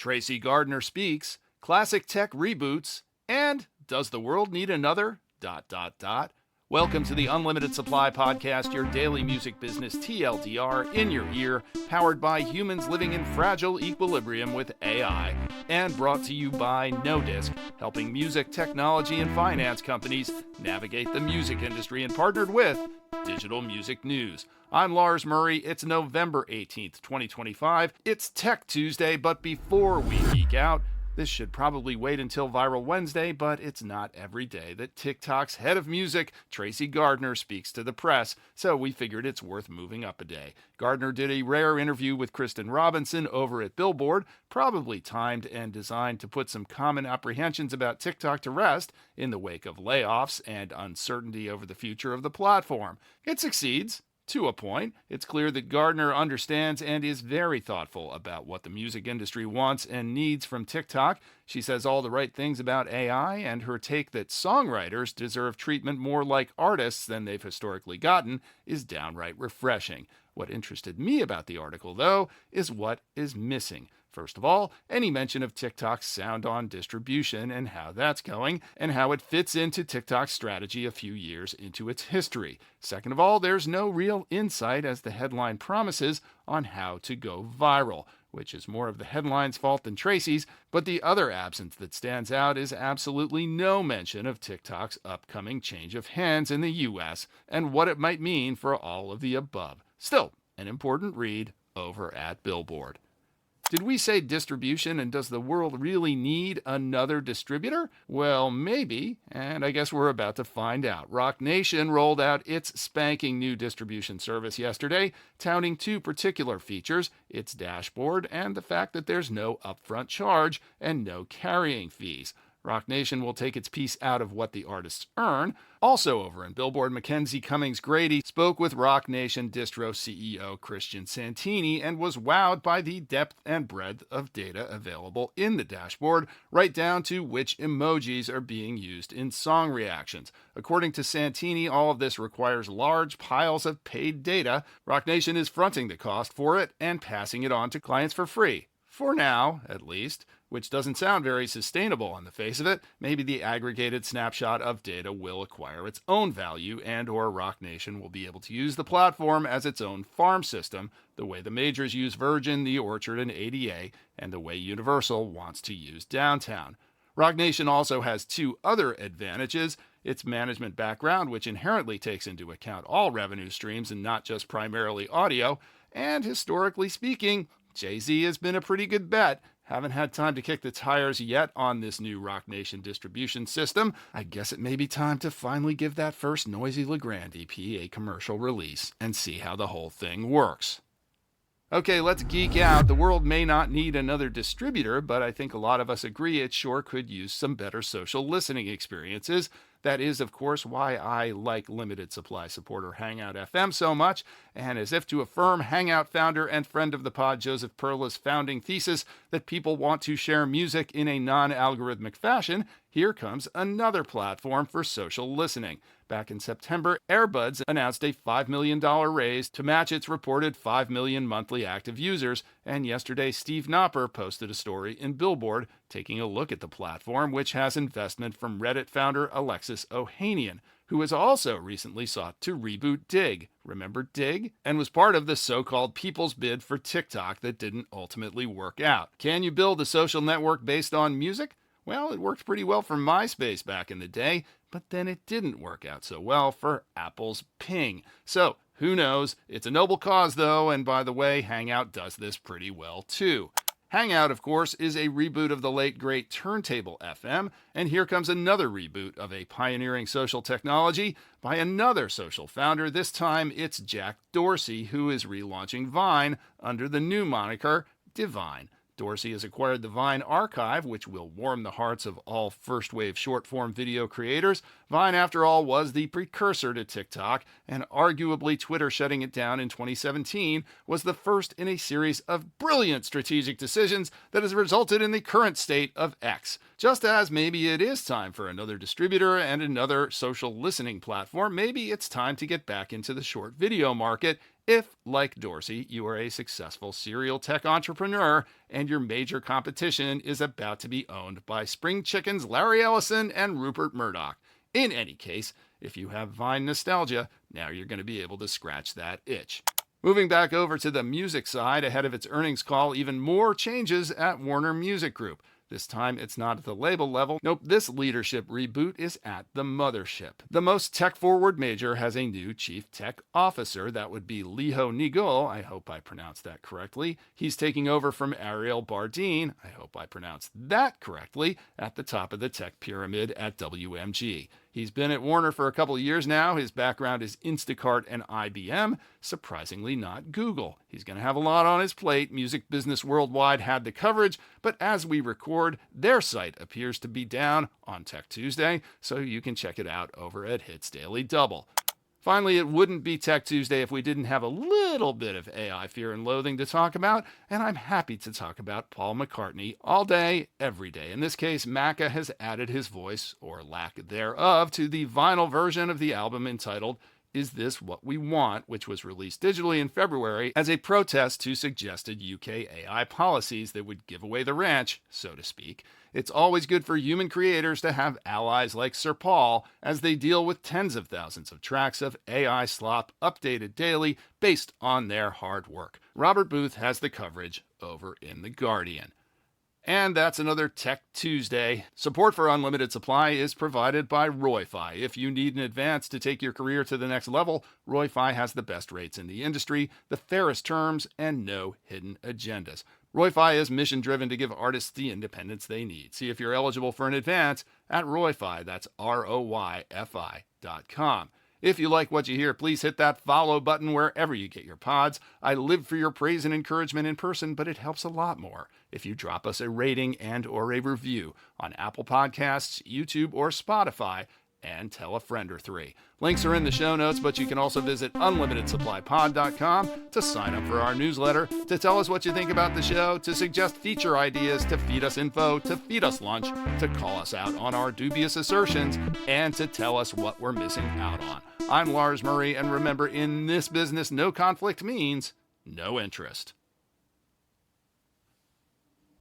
Tracy Gardner speaks, classic tech reboots, and does the world need another? ... Welcome to the Unlimited Supply Podcast, your daily music business TLDR in your ear, powered by humans living in fragile equilibrium with AI, and brought to you by No Disc, helping music, technology, and finance companies navigate the music industry, and partnered with Digital Music News. I'm Lars Murray. It's November 18th, 2025. It's Tech Tuesday, but before we geek out, this should probably wait until Viral Wednesday, but it's not every day that TikTok's head of music, Tracy Gardner, speaks to the press, so we figured it's worth moving up a day. Gardner did a rare interview with Kristin Robinson over at Billboard, probably timed and designed to put some common apprehensions about TikTok to rest in the wake of layoffs and uncertainty over the future of the platform. It succeeds. To a point. It's clear that Gardner understands and is very thoughtful about what the music industry wants and needs from TikTok. She says all the right things about AI, and her take that songwriters deserve treatment more like artists than they've historically gotten is downright refreshing. What interested me about the article, though, is what is missing. First of all, any mention of TikTok's sound-on distribution and how that's going, and how it fits into TikTok's strategy a few years into its history. Second of all, there's no real insight, as the headline promises, on how to go viral, which is more of the headline's fault than Tracy's, but the other absence that stands out is absolutely no mention of TikTok's upcoming change of hands in the US and what it might mean for all of the above. Still, an important read over at Billboard. Did we say distribution, and does the world really need another distributor? Well, maybe, and I guess we're about to find out. Roc Nation rolled out its spanking new distribution service yesterday, touting two particular features: its dashboard and the fact that there's no upfront charge and no carrying fees. Roc Nation will take its piece out of what the artists earn. Also over in Billboard, Mackenzie Cummings-Grady spoke with Roc Nation Distro CEO Krystian Santini and was wowed by the depth and breadth of data available in the dashboard, right down to which emojis are being used in song reactions. According to Santini, all of this requires large piles of paid data. Roc Nation is fronting the cost for it and passing it on to clients for free. For now, at least, which doesn't sound very sustainable on the face of it. Maybe the aggregated snapshot of data will acquire its own value, and or Roc Nation will be able to use the platform as its own farm system, the way the majors use Virgin, The Orchard, and ADA, and the way Universal wants to use Downtown. Roc Nation also has two other advantages: its management background, which inherently takes into account all revenue streams and not just primarily audio, and historically speaking, Jay-Z has been a pretty good bet. Haven't had time to kick the tires yet on this new Roc Nation distribution system. I guess it may be time to finally give that first Noisy LeGrand EP a commercial release and see how the whole thing works. Okay, let's geek out. The world may not need another distributor, but I think a lot of us agree it sure could use some better social listening experiences. That is, of course, why I like limited supply supporter Hangout FM so much, and as if to affirm Hangout founder and friend of the pod Joseph Perla's founding thesis that people want to share music in a non-algorithmic fashion, here comes another platform for social listening. Back in September, Airbuds announced a $5 million raise to match its reported 5 million monthly active users, and yesterday Steve Knopper posted a story in Billboard taking a look at the platform, which has investment from Reddit founder Alexis Ohanian, who has also recently sought to reboot Digg. Remember Digg? And was part of the so-called people's bid for TikTok that didn't ultimately work out. Can you build a social network based on music? Well, it worked pretty well for MySpace back in the day, but then it didn't work out so well for Apple's Ping. So, who knows? It's a noble cause, though, and by the way, Hangout does this pretty well, too. Hangout, of course, is a reboot of the late great Turntable FM, and here comes another reboot of a pioneering social technology by another social founder. This time, it's Jack Dorsey, who is relaunching Vine under the new moniker Divine. Dorsey has acquired the Vine archive, which will warm the hearts of all first-wave short-form video creators. Vine, after all, was the precursor to TikTok, and arguably Twitter shutting it down in 2017 was the first in a series of brilliant strategic decisions that has resulted in the current state of X. Just as maybe it is time for another distributor and another social listening platform, maybe it's time to get back into the short video market If, like Dorsey, you are a successful serial tech entrepreneur and your major competition is about to be owned by Spring Chicken's Larry Ellison and Rupert Murdoch. In any case, if you have Vine nostalgia, now you're going to be able to scratch that itch. Moving back over to the music side, ahead of its earnings call, even more changes at Warner Music Group. This time, it's not at the label level. Nope, this leadership reboot is at the mothership. The most tech-forward major has a new chief tech officer. That would be Leho Nigul. I hope I pronounced that correctly. He's taking over from Ariel Bardin. I hope I pronounced that correctly, at the top of the tech pyramid at WMG. He's been at Warner for a couple of years now. His background is Instacart and IBM, surprisingly not Google. He's going to have a lot on his plate. Music Business Worldwide had the coverage, but as we record, their site appears to be down on Tech Tuesday, so you can check it out over at Hits Daily Double. Finally, it wouldn't be Tech Tuesday if we didn't have a little bit of AI fear and loathing to talk about, and I'm happy to talk about Paul McCartney all day, every day. In this case, Macca has added his voice, or lack thereof, to the vinyl version of the album entitled Is This What We Want?, which was released digitally in February as a protest to suggested UK AI policies that would give away the ranch, so to speak. It's always good for human creators to have allies like Sir Paul as they deal with tens of thousands of tracks of AI slop updated daily based on their hard work. Robert Booth has the coverage over in The Guardian. And that's another Tech Tuesday. Support for Unlimited Supply is provided by Roy-Fi. If you need an advance to take your career to the next level, Roy-Fi has the best rates in the industry, the fairest terms, and no hidden agendas. Roy-Fi is mission-driven to give artists the independence they need. See if you're eligible for an advance at Roy-Fi. That's ROYFI.com. If you like what you hear, please hit that follow button wherever you get your pods. I live for your praise and encouragement in person, but it helps a lot more if you drop us a rating and or a review on Apple Podcasts, YouTube, or Spotify, and tell a friend or three. Links are in the show notes, but you can also visit unlimitedsupplypod.com to sign up for our newsletter, to tell us what you think about the show, to suggest feature ideas, to feed us info, to feed us lunch, to call us out on our dubious assertions, and to tell us what we're missing out on. I'm Lars Murray, and remember, in this business, no conflict means no interest.